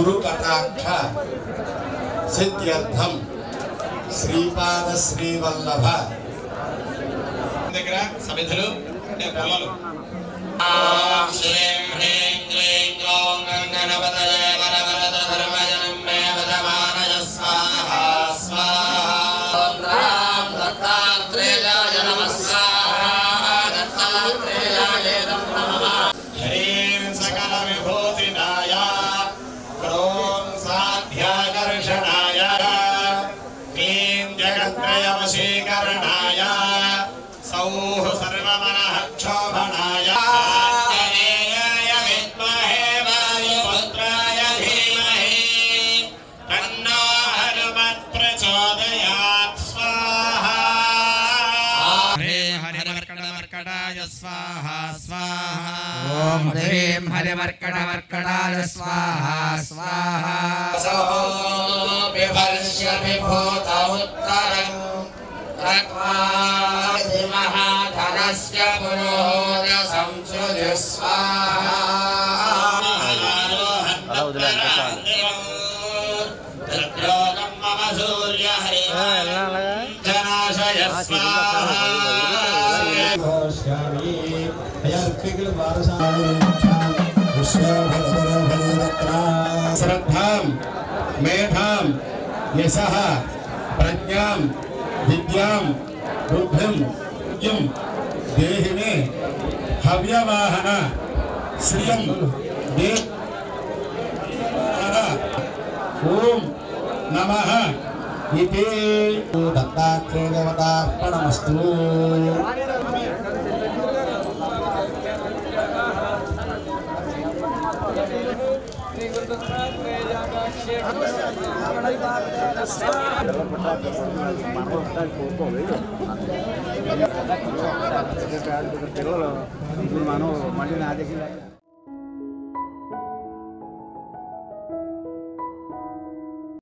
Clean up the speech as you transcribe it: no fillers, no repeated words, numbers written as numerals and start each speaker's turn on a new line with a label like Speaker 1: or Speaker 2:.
Speaker 1: గురు కటాక్ష సిద్ధ్యర్థం శ్రీపాద శ్రీవల్లభ దగ్గర సమిధులు అంటే పిల్లలు శ్రీం హ్రీం క్లీం ఓం గణపతయే వరవరద ధర్మజనం మే వదమానయ స్వాహా స్వాహా ఓం రాం దత్తాత్రేయాయ నమః స్వాహా దత్తాత్రేయాయ నమః హ్రీం సకల విభూతినాయ క్రోం సాధ్యాకర్షణాయ క్లీం జగత్రయ వశీకరణాయ సౌః సర్వమనః క్షోభణాయ ఆంజనేయాయ విద్మహే వాయుపుత్రాయ ధీమహి తన్నో హనుమత్ ప్రచోదయాత్ స్వాహా హ్రీం హరిమర్కటమర్కటాయ స్వాహా స్వాహా ఓం హ్రీం హరిమర్కటమర్కటాయ స్వాహా స్వాహా విభర్ష్య విభూత ఉత్తరం महाधनस्य पुरोज संसृज स्वाहा मम सूर्य जनाशय स्वाहा श्रद्धां मेधां यशः प्रज्ञां विद्यां बुद्धिं यं देहि मे हव्यवाहन श्रियं दे ओम नमः इति दत्तात्रेय देवतार्पणमस्तु
Speaker 2: పిల్లలు మనం మళ్ళీ నా దగ్గర